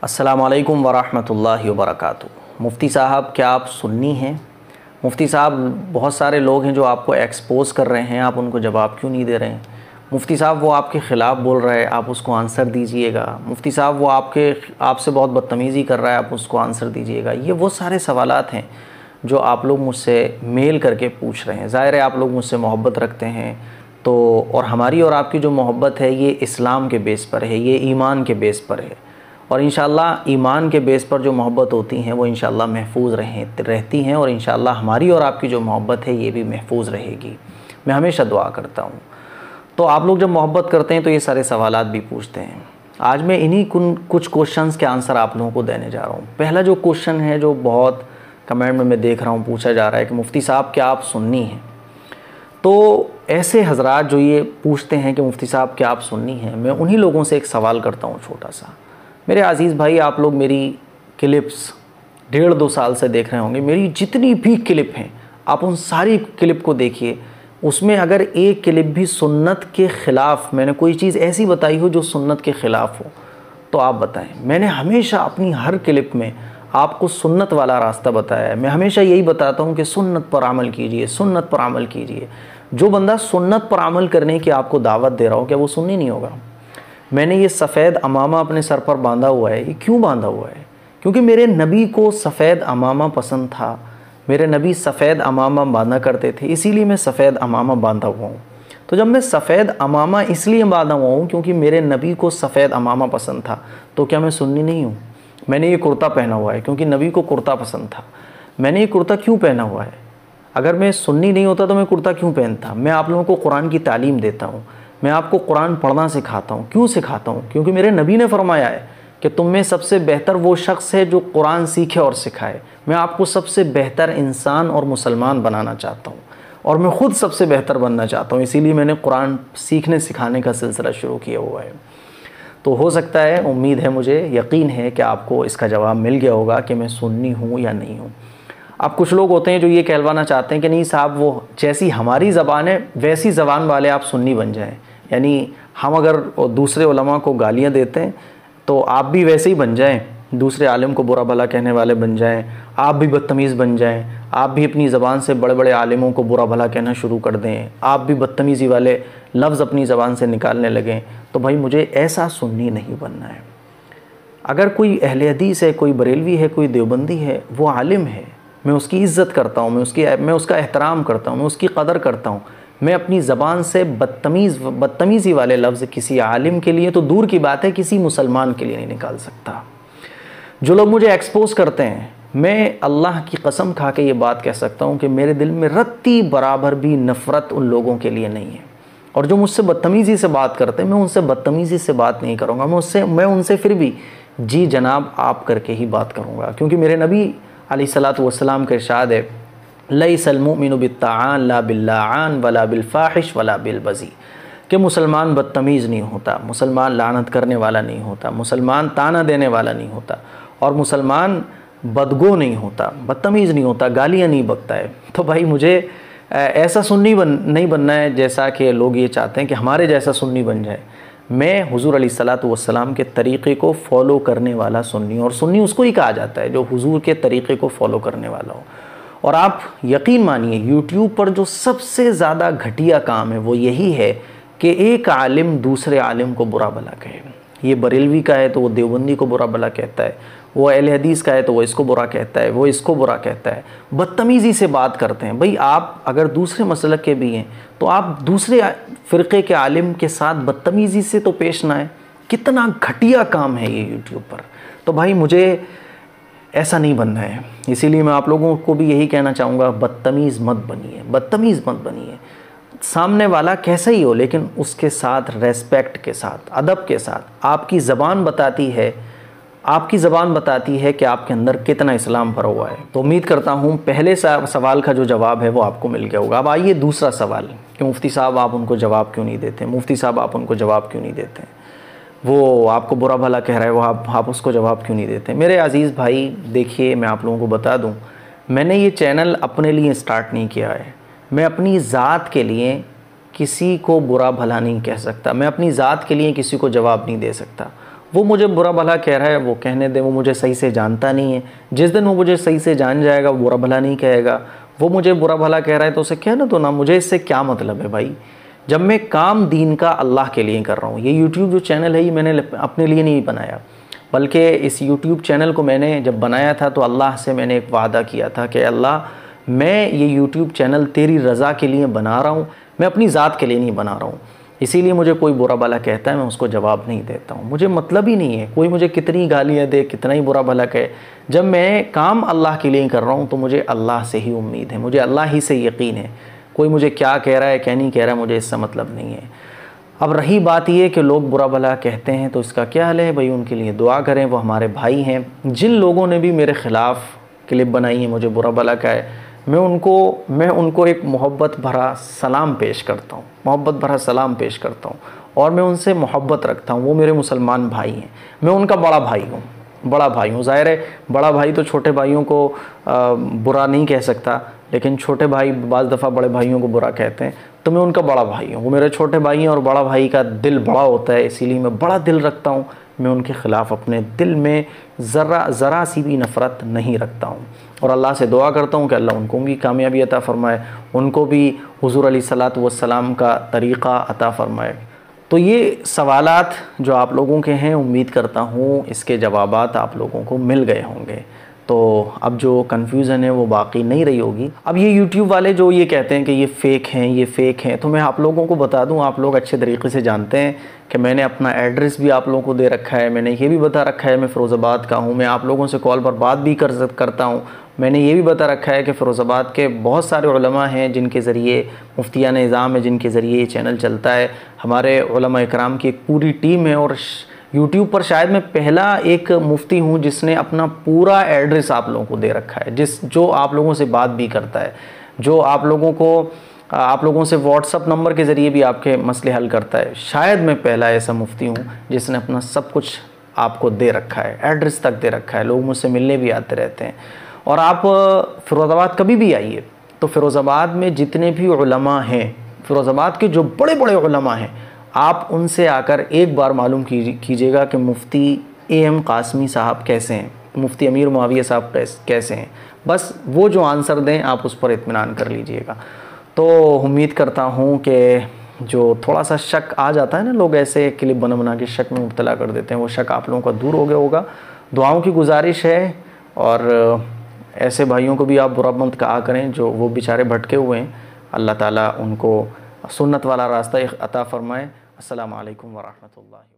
अस्सलामुअलैकुम वरहमतुल्लाहि वबरकातुहू। मुफ्ती साहब, क्या आप सुन्नी हैं? मुफ्ती साहब, बहुत सारे लोग हैं जो आपको एक्सपोज कर रहे हैं, आप उनको जवाब क्यों नहीं दे रहे हैं? मुफ्ती साहब, वो आपके ख़िलाफ़ बोल रहा है, आप उसको आंसर दीजिएगा। मुफ्ती साहब, वो आपसे बहुत बदतमीज़ी कर रहा है, आप उसको आंसर दीजिएगा। ये वो सारे सवालात हैं जो आप लोग मुझसे मेल करके पूछ रहे हैं। ज़ाहिर है आप लोग मुझसे मोहब्बत रखते हैं, तो और हमारी और आपकी जो मोहब्बत है ये इस्लाम के बेस पर है, ये ईमान के बेस पर है। और इंशाअल्लाह ईमान के बेस पर जो मोहब्बत होती हैं वो इंशाअल्लाह महफूज रहती हैं, और इंशाअल्लाह हमारी और आपकी जो मोहब्बत है ये भी महफूज रहेगी। मैं हमेशा दुआ करता हूँ। तो आप लोग जब मोहब्बत करते हैं तो ये सारे सवालात भी पूछते हैं। आज मैं इन्हीं कुछ क्वेश्चंस के आंसर आप लोगों को देने जा रहा हूँ। पहला जो क्वेश्चन है, जो बहुत कमेंट में मैं देख रहा हूँ पूछा जा रहा है कि मुफ्ती साहब, क्या आप सुन्नी हैं? तो ऐसे हजरात जो ये पूछते हैं कि मुफ्ती साहब क्या आप सुन्नी हैं, मैं उन्हीं लोगों से एक सवाल करता हूँ छोटा सा। मेरे अज़ीज़ भाई, आप लोग मेरी क्लिप्स 1.5-2 साल से देख रहे होंगे। मेरी जितनी भी क्लिप हैं आप उन सारी क्लिप को देखिए। उसमें अगर एक क्लिप भी सुन्नत के ख़िलाफ़, मैंने कोई चीज़ ऐसी बताई हो जो सुन्नत के ख़िलाफ़ हो, तो आप बताएं। मैंने हमेशा अपनी हर क्लिप में आपको सुन्नत वाला रास्ता बताया है। मैं हमेशा यही बताता हूँ कि सुन्नत पर अमल कीजिए, सुन्नत पर अमल कीजिए। जो बंदा सुन्नत पर अमल करने की आपको दावत दे रहा हो, क्या वो सुन्नी नहीं होगा? मैंने ये सफ़ेद अमामा अपने सर पर बांधा हुआ है, ये क्यों बांधा हुआ है? क्योंकि मेरे नबी को सफ़ेद अमामा पसंद था। मेरे नबी सफ़ेद अमामा बांधा करते थे, इसीलिए मैं सफ़ेद अमामा बांधा हुआ हूँ। तो जब मैं सफ़ेद अमामा इसलिए बांधा हुआ हूँ क्योंकि मेरे नबी को सफ़ेद अमामा पसंद था, तो क्या मैं सुन्नी नहीं हूँ? मैंने ये कुर्ता पहना हुआ है क्योंकि नबी को कुर्ता पसंद था। मैंने ये कुर्ता क्यों पहना हुआ है? अगर मैं सुन्नी नहीं होता तो मैं कुर्ता क्यों पहनता? मैं आप लोगों को कुरान की तालीम देता हूँ, मैं आपको कुरान पढ़ना सिखाता हूँ। क्यों सिखाता हूँ? क्योंकि मेरे नबी ने फरमाया है कि तुम में सबसे बेहतर वो शख्स है जो कुरान सीखे और सिखाए। मैं आपको सबसे बेहतर इंसान और मुसलमान बनाना चाहता हूँ, और मैं ख़ुद सबसे बेहतर बनना चाहता हूँ। इसीलिए मैंने कुरान सीखने सिखाने का सिलसिला शुरू किया हुआ है। तो हो सकता है, उम्मीद है, मुझे यकीन है कि आपको इसका जवाब मिल गया होगा कि मैं सुन्नी हूँ या नहीं हूँ। अब कुछ लोग होते हैं जो ये कहलवाना चाहते हैं कि नहीं साहब, वो जैसी हमारी ज़बान है वैसी ज़बान वाले आप सुन्नी बन जाएं। यानी हम अगर दूसरे उलमा को गालियाँ देते हैं तो आप भी वैसे ही बन जाएं, दूसरे आलिम को बुरा भला कहने वाले बन जाएं, आप भी बदतमीज़ बन जाएं, आप भी अपनी ज़बान से बड़े बड़े आलिमों को बुरा भला कहना शुरू कर दें, आप भी बदतमीज़ी वाले लफ्ज़ अपनी ज़बान से निकालने लगें। तो भाई, मुझे ऐसा सुन्नी नहीं बनना है। अगर कोई अहले हदीस है, कोई बरेलवी है, कोई देवबंदी है, वो आलिम है, मैं उसकी इज़्ज़त करता हूँ, मैं उसका एहतराम करता हूँ, मैं उसकी कदर करता हूँ। मैं अपनी ज़बान से बदतमीज़ी वाले लफ्ज़ किसी आलिम के लिए तो दूर की बात है, किसी मुसलमान के लिए नहीं निकाल सकता। जो लोग मुझे एक्सपोज करते हैं, मैं अल्लाह की कसम खा के ये बात कह सकता हूँ कि मेरे दिल में रत्ती बराबर भी नफ़रत उन लोगों के लिए नहीं है। और जो मुझसे बदतमीज़ी से बात करते हैं, मैं उनसे बदतमीज़ी से बात नहीं करूँगा। मैं उनसे फिर भी जी जनाब आप करके ही बात करूँगा, क्योंकि मेरे नबी अलैहिस्सलातु वस्सलाम का इरशाद है, लैसल मुमिनु बित्ताआन ला बिल्लाआन वला बिलफाहिश वला बिलबज़ी, कि मुसलमान बदतमीज़ नहीं होता, मुसलमान लानत करने वाला नहीं होता, मुसलमान ताना देने वाला नहीं होता, और मुसलमान बदगो नहीं होता, बदतमीज़ नहीं होता, गालियाँ नहीं बकता है। तो भाई, मुझे ऐसा सुन्नी नहीं बनना है जैसा कि लोग ये चाहते हैं कि हमारे जैसा सुन्नी बन जाए। मैं हुज़ूर अलैहिस्सलातु वस्सलाम के तरीक़े को फ़ॉलो करने वाला सुन्नी, और सुन्नी उसको ही कहा जाता है जो हुज़ूर के तरीक़े को फ़ॉलो करने वाला हो। और आप यकीन मानिए, यूट्यूब पर जो सबसे ज़्यादा घटिया काम है वो यही है कि एक आलिम दूसरे आलिम को बुरा भला कहे। ये बरेलवी का है तो वो देवबंदी को बुरा भला कहता है, वो अहले हदीस का है तो वो इसको बुरा कहता है, वो इसको बुरा कहता है, बदतमीज़ी से बात करते हैं। भाई, आप अगर दूसरे मसलक के भी हैं तो आप दूसरे फ़िरक़े के आलिम के साथ बदतमीज़ी से तो पेश ना आए। कितना घटिया काम है ये यूट्यूब पर। तो भाई, मुझे ऐसा नहीं बनना है। इसीलिए मैं आप लोगों को भी यही कहना चाहूँगा, बदतमीज़ मत बनिए, बदतमीज़ मत बनिए। सामने वाला कैसा ही हो, लेकिन उसके साथ रेस्पेक्ट के साथ, अदब के साथ। आपकी ज़बान बताती है कि आपके अंदर कितना इस्लाम भरा हुआ है। तो उम्मीद करता हूँ पहले सवाल का जो जवाब है वो आपको मिल गया होगा। अब आइए दूसरा सवाल, कि मुफ्ती साहब आप उनको जवाब क्यों नहीं देते? मुफ्ती साहब आप उनको जवाब क्यों नहीं देते? वो आपको बुरा भला कह रहा है, वो आप उसको जवाब क्यों नहीं देते? मेरे अज़ीज़ भाई, देखिए, मैं आप लोगों को बता दूँ, मैंने ये चैनल अपने लिए स्टार्ट नहीं किया है। मैं अपनी ज़ात के लिए किसी को बुरा भला नहीं कह सकता, मैं अपनी ज़ात के लिए किसी को जवाब नहीं दे सकता। वो मुझे बुरा भला कह रहा है, वो कहने दे, वो मुझे सही से जानता नहीं है। जिस दिन वो मुझे सही से जान जाएगा वो बुरा भला नहीं कहेगा। वो मुझे बुरा भला कह रहा है तो उसे कहना तो ना, मुझे इससे क्या मतलब है भाई, जब मैं काम दीन का अल्लाह के लिए कर रहा हूँ। ये यूट्यूब जो चैनल है ये मैंने अपने लिए नहीं बनाया, बल्कि इस यूट्यूब चैनल को मैंने जब बनाया था तो अल्लाह से मैंने एक वादा किया था कि अल्लाह मैं ये यूट्यूब चैनल तेरी रज़ा के लिए बना रहा हूँ, मैं अपनी ज़ात के लिए नहीं बना रहा हूँ। इसीलिए मुझे कोई बुरा भला कहता है मैं उसको जवाब नहीं देता हूँ, मुझे मतलब ही नहीं है कोई मुझे कितनी गालियाँ दे, कितना ही बुरा भला कहे। जब मैं काम अल्लाह के लिए कर रहा हूँ तो मुझे अल्लाह से ही उम्मीद है, मुझे अल्लाह ही से यकीन है। कोई मुझे क्या कह रहा है क्या नहीं कह रहा है मुझे इससे मतलब नहीं है। अब रही बात ये कि लोग बुरा भला कहते हैं तो इसका क्या हाल है भाई, उनके लिए दुआ करें, वो हमारे भाई हैं। जिन लोगों ने भी मेरे ख़िलाफ़ क्लिप बनाई है, मुझे बुरा भला कहा है, मैं उनको एक मोहब्बत भरा सलाम पेश करता हूँ, मोहब्बत भरा सलाम पेश करता हूँ और मैं उनसे मोहब्बत रखता हूँ। वो मेरे मुसलमान भाई हैं, मैं उनका बड़ा भाई हूँ, बड़ा भाई हूँ। ज़ाहिर है बड़ा भाई तो छोटे भाइयों को बुरा नहीं कह सकता, लेकिन छोटे भाई बाज़ दफ़ा बड़े भाइयों को बुरा कहते हैं, तो मैं उनका बड़ा भाई हूँ। वो मेरे छोटे भाई हैं और बड़ा भाई का दिल बड़ा होता है, इसीलिए मैं बड़ा दिल रखता हूँ। मैं उनके ख़िलाफ़ अपने दिल में ज़रा सी भी नफ़रत नहीं रखता हूँ और अल्लाह से दुआ करता हूँ कि अल्लाह उनको भी कामयाबी अता फ़रमाए, उनको भी हुज़ूर अलैहिस्सलातु वस्सलाम का तरीक़ा अता फ़रमाए। तो ये सवालात जो आप लोगों के हैं, उम्मीद करता हूँ इसके जवाबात आप लोगों को मिल गए होंगे। तो अब जो कन्फ्यूज़न है वो बाकी नहीं रही होगी। अब ये यूट्यूब वाले जो ये कहते हैं कि ये फ़ेक हैं, ये फ़ेक हैं, तो मैं आप लोगों को बता दूं, आप लोग अच्छे तरीके से जानते हैं कि मैंने अपना एड्रेस भी आप लोगों को दे रखा है, मैंने ये भी बता रखा है मैं फ़िरोज़ाबाद का हूँ, मैं आप लोगों से कॉल पर बात भी करता हूँ। मैंने ये भी बता रखा है कि फ़िरोज़ाबाद के बहुत सारे उलमा हैं जिनके ज़रिए, मुफ्तियान निज़ाम है जिनके ज़रिए ये चैनल चलता है। हमारे उलमा इकराम की एक पूरी टीम है और यूट्यूब पर शायद मैं पहला एक मुफ्ती हूँ जिसने अपना पूरा एड्रेस आप लोगों को दे रखा है, जो आप लोगों से बात भी करता है, जो आप लोगों से व्हाट्सअप नंबर के ज़रिए भी आपके मसले हल करता है। शायद मैं पहला ऐसा मुफ्ती हूँ जिसने अपना सब कुछ आपको दे रखा है, एड्रेस तक दे रखा है। लोग मुझसे मिलने भी आते रहते हैं। और आप फ़िरोज़ाबाद कभी भी आइए तो फ़िरोज़ाबाद में जितने भी उलमा हैं, फ़िरोज़ाबाद के जो बड़े बड़े उलमा हैं, आप उनसे आकर एक बार मालूम कीजिएगा कि मुफ्ती AM कासमी साहब कैसे हैं, मुफ्ती अमीर मुआविया साहब कैसे हैं। बस वो जो आंसर दें आप उस पर इत्मीनान कर लीजिएगा। तो उम्मीद करता हूँ कि जो थोड़ा सा शक आ जाता है ना, लोग ऐसे क्लिप बना के शक में मुब्तला कर देते हैं, वो शक आप लोगों का दूर हो गया होगा। दुआओं की गुजारिश है और ऐसे भाइयों को भी आप बुरा मत कहा करें जो वो बेचारे भटके हुए हैं। अल्लाह ताला उनको सुन्नत वाला रास्ता अता फ़रमाए। अस्सलामु अलैकुम व रहमतुल्लाहि।